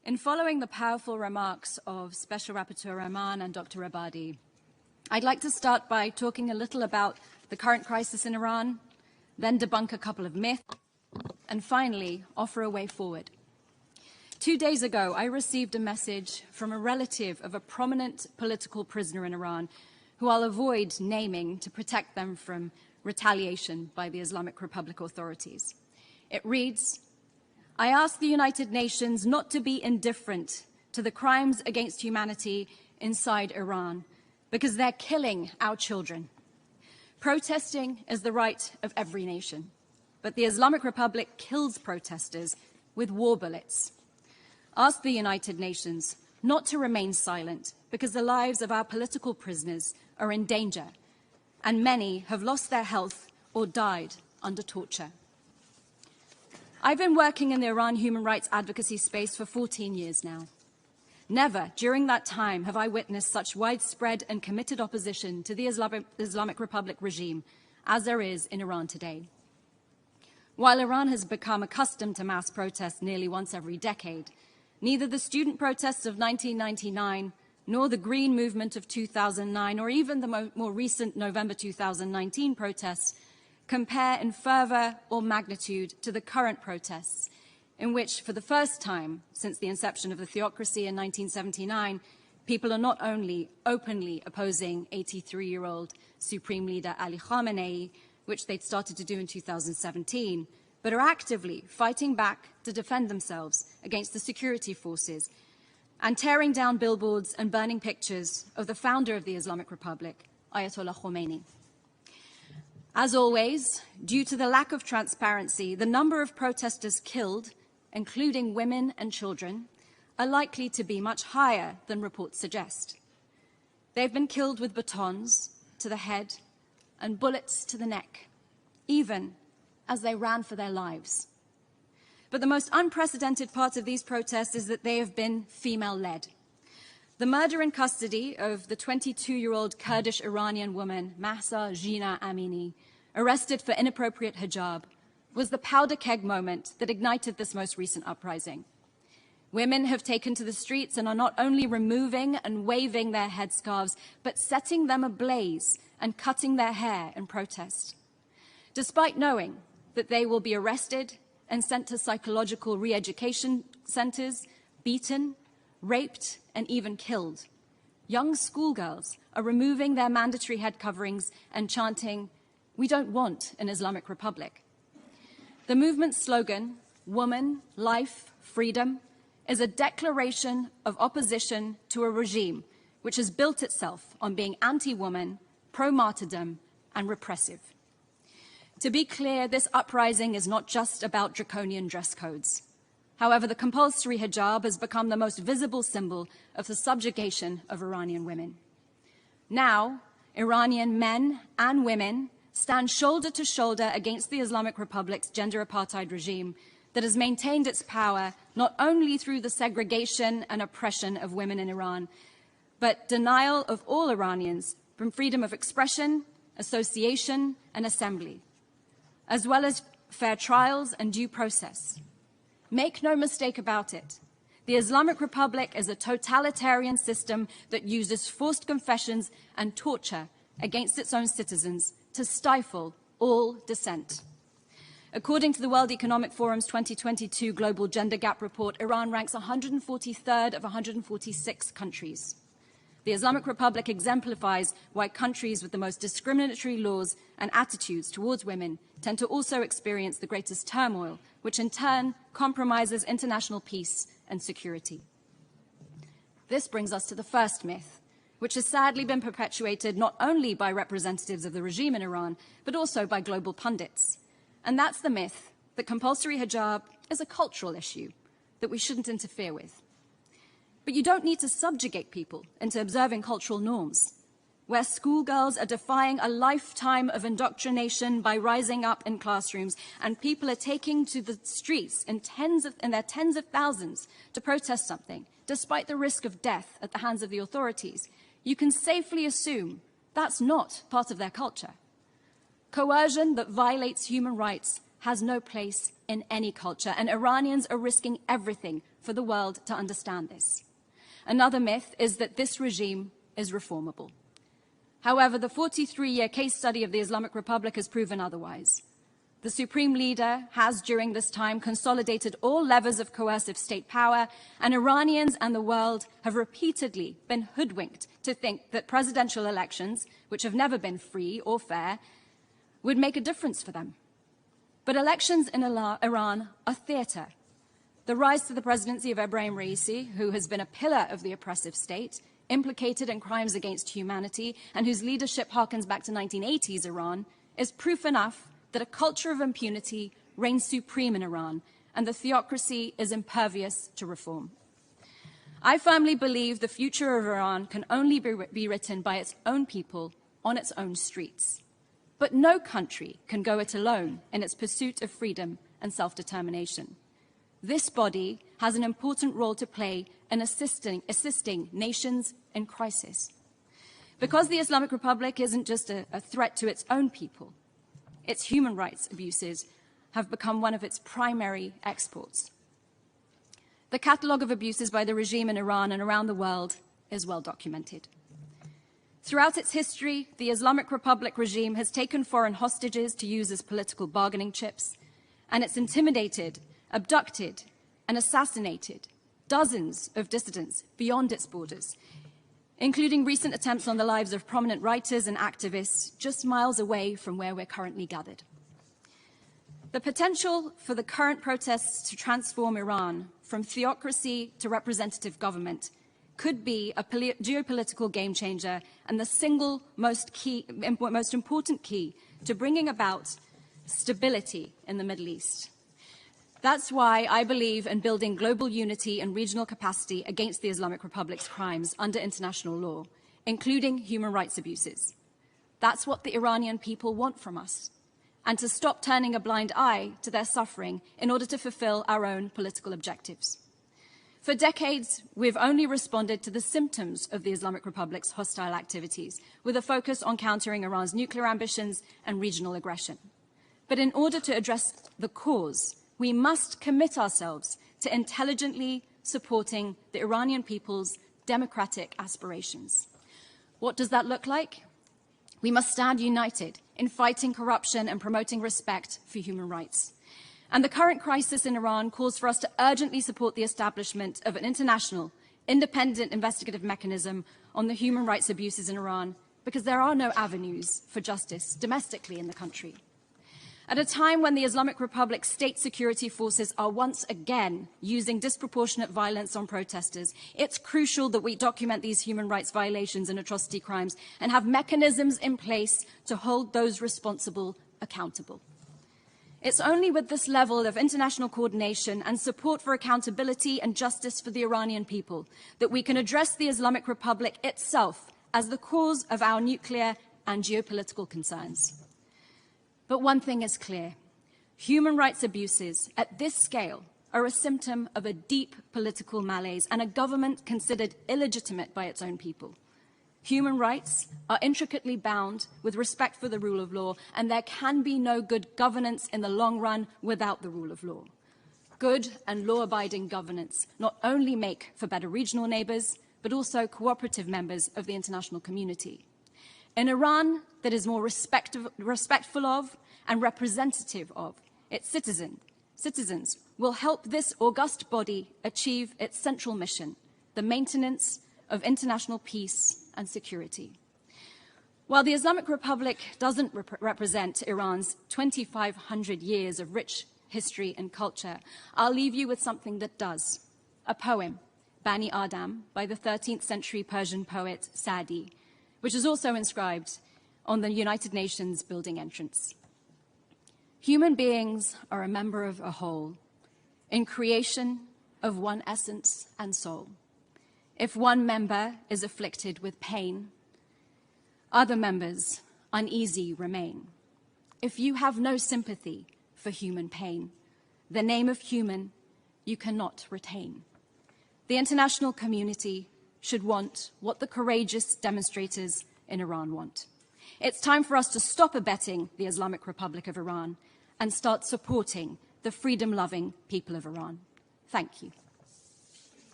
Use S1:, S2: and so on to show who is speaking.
S1: In following the powerful remarks of Special Rapporteur Rehman and Dr. Abadi, I'd like to start by talking a little about the current crisis in Iran, then debunk a couple of myths, and finally offer a way forward. 2 days ago, I received a message from a relative of a prominent political prisoner in Iran, who I'll avoid naming to protect them from retaliation by the Islamic Republic authorities. It reads, "I ask the United Nations not to be indifferent to the crimes against humanity inside Iran, because they're killing our children. Protesting is the right of every nation, but the Islamic Republic kills protesters with war bullets. Ask the United Nations not to remain silent, because the lives of our political prisoners are in danger, and many have lost their health or died under torture." I've been working in the Iran human rights advocacy space for 14 years now. Never during that time have I witnessed such widespread and committed opposition to the Islamic Republic regime as there is in Iran today. While Iran has become accustomed to mass protests nearly once every decade, neither the student protests of 1999 nor the Green Movement of 2009 or even the more recent November 2019 protests compare in fervor or magnitude to the current protests, in which, for the first time since the inception of the theocracy in 1979, people are not only openly opposing 83-year-old Supreme Leader Ali Khamenei, which they'd started to do in 2017, but are actively fighting back to defend themselves against the security forces and tearing down billboards and burning pictures of the founder of the Islamic Republic, Ayatollah Khomeini. As always, due to the lack of transparency, the number of protesters killed, including women and children, are likely to be much higher than reports suggest. They've been killed with batons to the head and bullets to the neck, even as they ran for their lives. But the most unprecedented part of these protests is that they have been female-led. The murder in custody of the 22-year-old Kurdish Iranian woman, Mahsa Jina Amini, arrested for inappropriate hijab, was the powder keg moment that ignited this most recent uprising. Women have taken to the streets and are not only removing and waving their headscarves, but setting them ablaze and cutting their hair in protest. Despite knowing that they will be arrested and sent to psychological re-education centers, beaten, raped, and even killed, young schoolgirls are removing their mandatory head coverings and chanting, "We don't want an Islamic Republic." The movement's slogan, "Woman, Life, Freedom," is a declaration of opposition to a regime which has built itself on being anti-woman, pro-martyrdom, and repressive. To be clear, this uprising is not just about draconian dress codes. However, the compulsory hijab has become the most visible symbol of the subjugation of Iranian women. Now, Iranian men and women stand shoulder to shoulder against the Islamic Republic's gender apartheid regime that has maintained its power not only through the segregation and oppression of women in Iran, but denial of all Iranians from freedom of expression, association, and assembly, as well as fair trials and due process. Make no mistake about it, the Islamic Republic is a totalitarian system that uses forced confessions and torture against its own citizens to stifle all dissent. According to the World Economic Forum's 2022 Global Gender Gap Report, Iran ranks 143rd of 146 countries. The Islamic Republic exemplifies why countries with the most discriminatory laws and attitudes towards women tend to also experience the greatest turmoil, which in turn compromises international peace and security. This brings us to the first myth, which has sadly been perpetuated not only by representatives of the regime in Iran, but also by global pundits. And that's the myth that compulsory hijab is a cultural issue that we shouldn't interfere with. But you don't need to subjugate people into observing cultural norms, where schoolgirls are defying a lifetime of indoctrination by rising up in classrooms, and people are taking to the streets in their tens of thousands to protest something, despite the risk of death at the hands of the authorities. You can safely assume that's not part of their culture. Coercion that violates human rights has no place in any culture, and Iranians are risking everything for the world to understand this. Another myth is that this regime is reformable. However, the 43-year case study of the Islamic Republic has proven otherwise. The supreme leader has, during this time, consolidated all levers of coercive state power, and Iranians and the world have repeatedly been hoodwinked to think that presidential elections, which have never been free or fair, would make a difference for them. But elections in Iran are theatre. The rise to the presidency of Ebrahim Raisi, who has been a pillar of the oppressive state, implicated in crimes against humanity, and whose leadership harkens back to 1980s Iran, is proof enough that a culture of impunity reigns supreme in Iran, and the theocracy is impervious to reform. I firmly believe the future of Iran can only be written by its own people on its own streets. But no country can go it alone in its pursuit of freedom and self-determination. This body has an important role to play in assisting nations in crisis. Because the Islamic Republic isn't just a threat to its own people, its human rights abuses have become one of its primary exports. The catalogue of abuses by the regime in Iran and around the world is well documented. Throughout its history, the Islamic Republic regime has taken foreign hostages to use as political bargaining chips, and it's intimidated, abducted, and assassinated dozens of dissidents beyond its borders, including recent attempts on the lives of prominent writers and activists just miles away from where we're currently gathered. The potential for the current protests to transform Iran from theocracy to representative government could be a geopolitical game changer and the single most important key to bringing about stability in the Middle East. That's why I believe in building global unity and regional capacity against the Islamic Republic's crimes under international law, including human rights abuses. That's what the Iranian people want from us, and to stop turning a blind eye to their suffering in order to fulfill our own political objectives. For decades, we've only responded to the symptoms of the Islamic Republic's hostile activities, with a focus on countering Iran's nuclear ambitions and regional aggression. But in order to address the cause, we must commit ourselves to intelligently supporting the Iranian people's democratic aspirations. What does that look like? We must stand united in fighting corruption and promoting respect for human rights. And the current crisis in Iran calls for us to urgently support the establishment of an international, independent investigative mechanism on the human rights abuses in Iran, because there are no avenues for justice domestically in the country. At a time when the Islamic Republic's state security forces are once again using disproportionate violence on protesters, it's crucial that we document these human rights violations and atrocity crimes and have mechanisms in place to hold those responsible accountable. It's only with this level of international coordination and support for accountability and justice for the Iranian people that we can address the Islamic Republic itself as the cause of our nuclear and geopolitical concerns. But one thing is clear. Human rights abuses at this scale are a symptom of a deep political malaise and a government considered illegitimate by its own people. Human rights are intricately bound with respect for the rule of law, and there can be no good governance in the long run without the rule of law. Good and law-abiding governance not only make for better regional neighbors, but also cooperative members of the international community. An Iran that is more respectful of and representative of its citizens will help this august body achieve its central mission, the maintenance of international peace and security. While the Islamic Republic doesn't represent Iran's 2,500 years of rich history and culture, I'll leave you with something that does. A poem, Bani Adam, by the 13th century Persian poet Sa'di, which is also inscribed on the United Nations building entrance. Human beings are a member of a whole, in creation of one essence and soul. If one member is afflicted with pain, other members uneasy remain. If you have no sympathy for human pain, the name of human you cannot retain. The international community should want what the courageous demonstrators in Iran want. It's time for us to stop abetting the Islamic Republic of Iran and start supporting the freedom-loving people of Iran. Thank you.